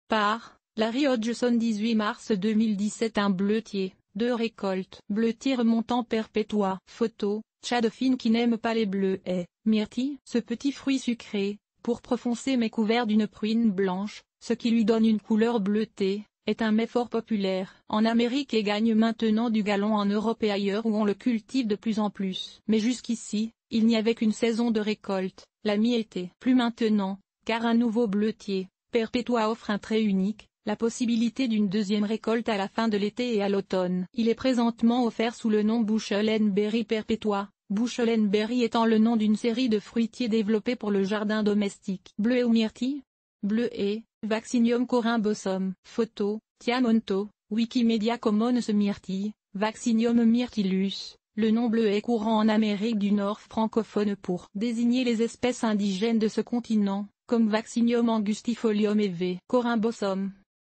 Par Larry Hodgson 18 mars 2017. Un bleutier, 2 récoltes. Bleutier remontant perpétua. Photo, Chad Finn qui n'aime pas les bleuets. Myrtille. Ce petit fruit sucré, pourpre foncé mais couvert d'une pruine blanche, ce qui lui donne une couleur bleutée, est un mets fort populaire en Amérique et gagne maintenant du galon en Europe et ailleurs où on le cultive de plus en plus. Mais jusqu'ici, il n'y avait qu'une saison de récolte, la mi-été. Plus maintenant, car un nouveau bleutier, Perpetua offre un trait unique, la possibilité d'une deuxième récolte à la fin de l'été et à l'automne. Il est présentement offert sous le nom Bushel Berry Perpetua, Bushel Berry étant le nom d'une série de fruitiers développés pour le jardin domestique. Bleuet ou myrtille? Bleuet, Vaccinium corymbosum. Photo, Tiamonto, Wikimedia Commons. Myrtille, Vaccinium myrtillus. Le nom bleuet est courant en Amérique du Nord francophone pour désigner les espèces indigènes de ce continent, comme Vaccinium angustifolium et V. corymbosum.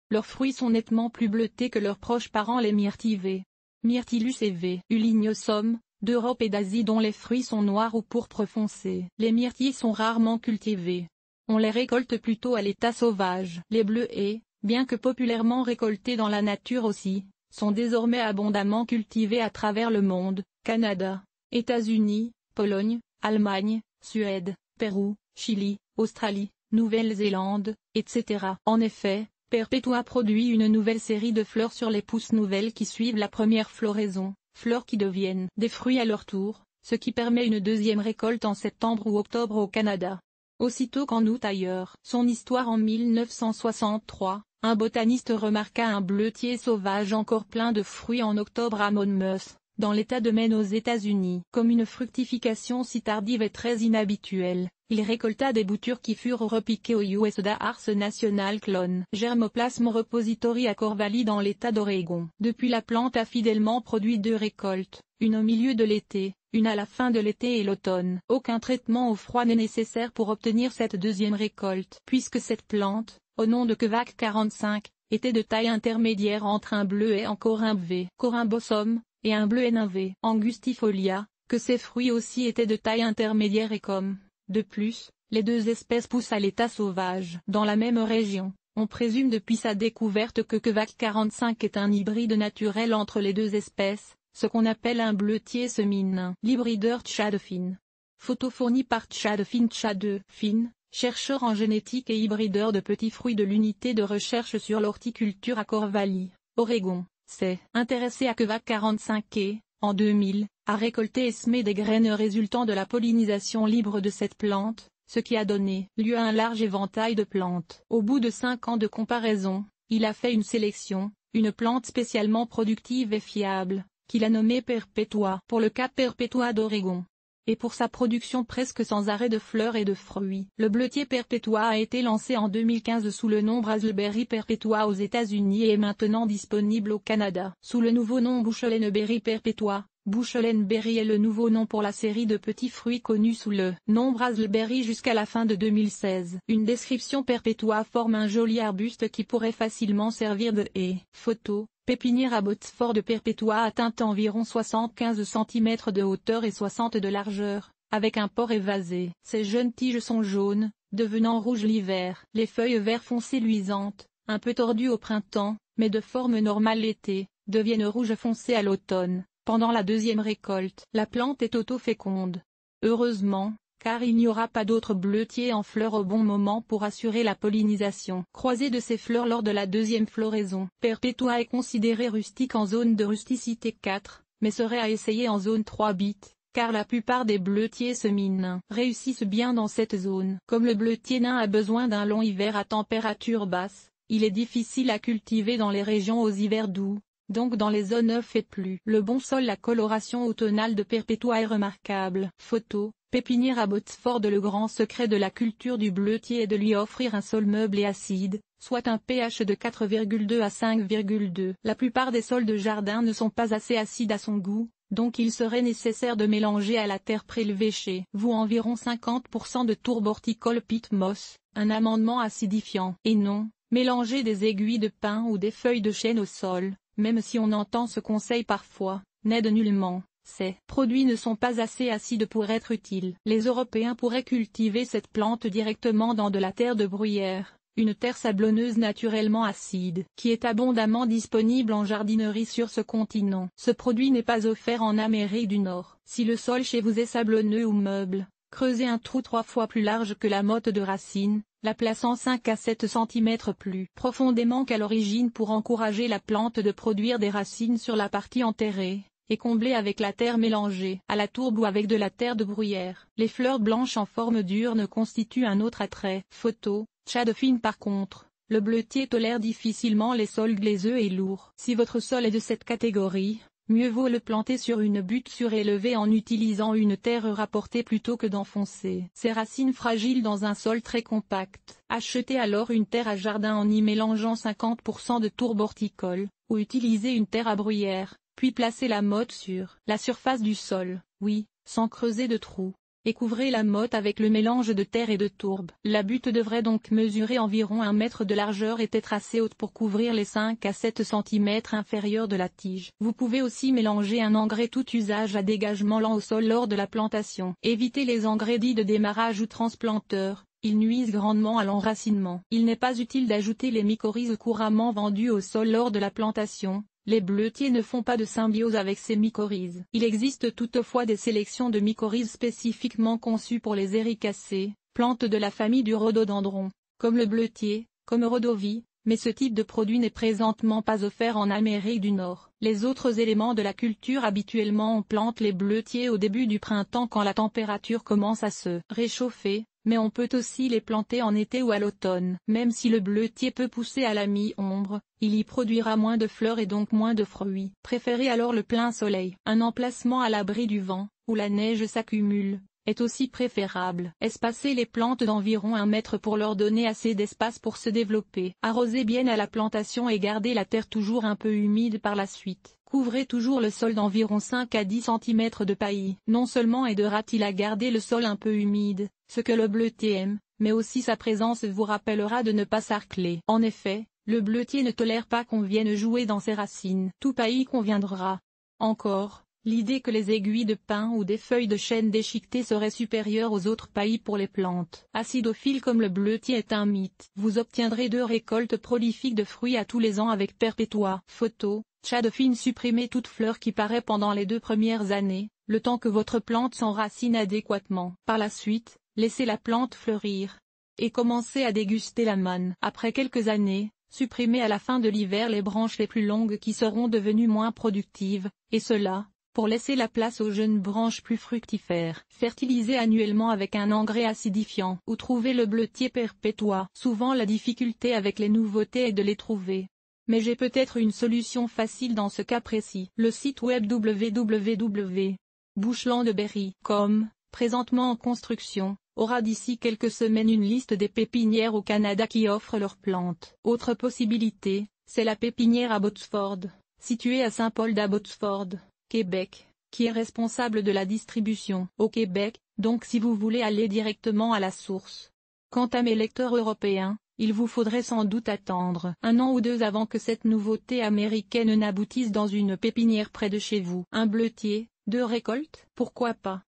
Leurs fruits sont nettement plus bleutés que leurs proches parents les myrtilles V. Myrtillus et V. ulignosum, d'Europe et d'Asie dont les fruits sont noirs ou pourpre foncé. Les myrtilles sont rarement cultivées. On les récolte plutôt à l'état sauvage. Les bleuets, bien que populairement récoltés dans la nature aussi, sont désormais abondamment cultivés à travers le monde, Canada, États-Unis, Pologne, Allemagne, Suède, Pérou, Chili, Australie, Nouvelle-Zélande, etc. En effet, Perpetua produit une nouvelle série de fleurs sur les pousses nouvelles qui suivent la première floraison, fleurs qui deviennent des fruits à leur tour, ce qui permet une deuxième récolte en septembre ou octobre au Canada. Aussitôt qu'en août ailleurs. Son histoire. En 1963, un botaniste remarqua un bleutier sauvage encore plein de fruits en octobre à Monmouth, dans l'État de Maine aux États-Unis. Comme une fructification si tardive est très inhabituelle, il récolta des boutures qui furent repiquées au US Arts National Clone Germoplasm Repository à Corvallis dans l'État d'Oregon. Depuis la plante a fidèlement produit 2 récoltes, une au milieu de l'été, une à la fin de l'été et l'automne. Aucun traitement au froid n'est nécessaire pour obtenir cette deuxième récolte. Puisque cette plante, au nom de Kvac 45, était de taille intermédiaire entre un bleuet en corymbe V. corymbosum, et un bleuet nain V. angustifolia, que ses fruits aussi étaient de taille intermédiaire et comme, de plus, les 2 espèces poussent à l'état sauvage. Dans la même région, on présume depuis sa découverte que Kvac 45 est un hybride naturel entre les 2 espèces, ce qu'on appelle un bleutier semi-nain. L'hybrideur Chad Finn. Photo fournie par Chad Finn. Chad Finn, chercheur en génétique et hybrideur de petits fruits de l'unité de recherche sur l'horticulture à Corvallis, Oregon, s'est intéressé à Kvac 45 et, en 2000, a récolté et semé des graines résultant de la pollinisation libre de cette plante, ce qui a donné lieu à un large éventail de plantes. Au bout de 5 ans de comparaison, il a fait une sélection, une plante spécialement productive et fiable, qu'il a nommée Perpetua pour le cas Perpetua d'Oregon. Et pour sa production presque sans arrêt de fleurs et de fruits. Le bleutier Perpetua a été lancé en 2015 sous le nom Brazzleberry Perpetua aux États-Unis et est maintenant disponible au Canada. Sous le nouveau nom Bushel Berry Perpetua, Bushel Berry est le nouveau nom pour la série de petits fruits connus sous le nom Brazzleberry jusqu'à la fin de 2016. Une description. Perpetua forme un joli arbuste qui pourrait facilement servir de haie. Photo. Pépinière à Botsford de Perpetua atteint environ 75 cm de hauteur et 60 de largeur, avec un port évasé. Ses jeunes tiges sont jaunes, devenant rouges l'hiver. Les feuilles vert foncé luisantes, un peu tordues au printemps, mais de forme normale l'été, deviennent rouge foncé à l'automne, pendant la deuxième récolte. La plante est auto-féconde. Heureusement, car il n'y aura pas d'autres bleutiers en fleurs au bon moment pour assurer la pollinisation croisée de ces fleurs lors de la deuxième floraison. Perpetua est considéré rustique en zone de rusticité 4, mais serait à essayer en zone 3 bits, car la plupart des bleutiers semi-nains réussissent bien dans cette zone. Comme le bleutier nain a besoin d'un long hiver à température basse, il est difficile à cultiver dans les régions aux hivers doux, donc dans les zones 9 et plus. Le bon sol. La coloration automnale de Perpetua est remarquable. Photo. Pépinière à Botsford. Le grand secret de la culture du bleutier est de lui offrir un sol meuble et acide, soit un pH de 4,2 à 5,2. La plupart des sols de jardin ne sont pas assez acides à son goût, donc il serait nécessaire de mélanger à la terre prélevée chez vous environ 50% de tourbe horticole peat moss, un amendement acidifiant. Et non, mélanger des aiguilles de pin ou des feuilles de chêne au sol, même si on entend ce conseil parfois, n'aide nullement. Ces produits ne sont pas assez acides pour être utiles. Les Européens pourraient cultiver cette plante directement dans de la terre de bruyère, une terre sablonneuse naturellement acide, qui est abondamment disponible en jardinerie sur ce continent. Ce produit n'est pas offert en Amérique du Nord. Si le sol chez vous est sablonneux ou meuble, creusez un trou 3 fois plus large que la motte de racine, la plaçant 5 à 7 cm plus profondément qu'à l'origine pour encourager la plante de produire des racines sur la partie enterrée, et combler avec la terre mélangée à la tourbe ou avec de la terre de bruyère. Les fleurs blanches en forme d'urne constituent un autre attrait. Photo, Tchadofine. Par contre, le bleutier tolère difficilement les sols glaiseux et lourds. Si votre sol est de cette catégorie, mieux vaut le planter sur une butte surélevée en utilisant une terre rapportée plutôt que d'enfoncer ses racines fragiles dans un sol très compact. Achetez alors une terre à jardin en y mélangeant 50% de tourbe horticole, ou utilisez une terre à bruyère, puis placez la motte sur la surface du sol, oui, sans creuser de trous, et couvrez la motte avec le mélange de terre et de tourbe. La butte devrait donc mesurer environ 1 mètre de largeur et être assez haute pour couvrir les 5 à 7 cm inférieurs de la tige. Vous pouvez aussi mélanger un engrais tout usage à dégagement lent au sol lors de la plantation. Évitez les engrais dits de démarrage ou transplanteurs. Ils nuisent grandement à l'enracinement. Il n'est pas utile d'ajouter les mycorhizes couramment vendues au sol lors de la plantation. Les bleutiers ne font pas de symbiose avec ces mycorhizes. Il existe toutefois des sélections de mycorhizes spécifiquement conçues pour les éricacées, plantes de la famille du rhododendron, comme le bleutier, comme Rhodovie, mais ce type de produit n'est présentement pas offert en Amérique du Nord. Les autres éléments de la culture. Habituellement on plante les bleutiers au début du printemps quand la température commence à se réchauffer, mais on peut aussi les planter en été ou à l'automne. Même si le bleutier peut pousser à la mi-ombre, il y produira moins de fleurs et donc moins de fruits. Préférez alors le plein soleil. Un emplacement à l'abri du vent, où la neige s'accumule, est aussi préférable. Espacez les plantes d'environ 1 mètre pour leur donner assez d'espace pour se développer. Arrosez bien à la plantation et gardez la terre toujours un peu humide par la suite. Couvrez toujours le sol d'environ 5 à 10 cm de paillis. Non seulement aidera-t-il à garder le sol un peu humide, ce que le bleutier aime, mais aussi sa présence vous rappellera de ne pas sarcler. En effet, le bleutier ne tolère pas qu'on vienne jouer dans ses racines. Tout paillis conviendra. Encore, l'idée que les aiguilles de pin ou des feuilles de chêne déchiquetées seraient supérieures aux autres paillis pour les plantes acidophiles comme le bleutier est un mythe. Vous obtiendrez 2 récoltes prolifiques de fruits à tous les ans avec Perpétua. Photo, Tchadofine. Supprimez toute fleur qui paraît pendant les 2 premières années, le temps que votre plante s'enracine adéquatement. Par la suite, laissez la plante fleurir, et commencez à déguster la manne. Après quelques années, supprimez à la fin de l'hiver les branches les plus longues qui seront devenues moins productives, et cela, pour laisser la place aux jeunes branches plus fructifères. Fertilisez annuellement avec un engrais acidifiant. Où trouver le bleutier Perpétua? Souvent la difficulté avec les nouveautés est de les trouver. Mais j'ai peut-être une solution facile dans ce cas précis. Le site web www.bushlandberry.com, présentement en construction, aura d'ici quelques semaines une liste des pépinières au Canada qui offrent leurs plantes. Autre possibilité, c'est la pépinière Abbotsford, située à Saint-Paul-d'Abbotsford, Québec, qui est responsable de la distribution au Québec, donc si vous voulez aller directement à la source. Quant à mes lecteurs européens, il vous faudrait sans doute attendre 1 an ou 2 avant que cette nouveauté américaine n'aboutisse dans une pépinière près de chez vous. Un bleutier, 2 récoltes? Pourquoi pas?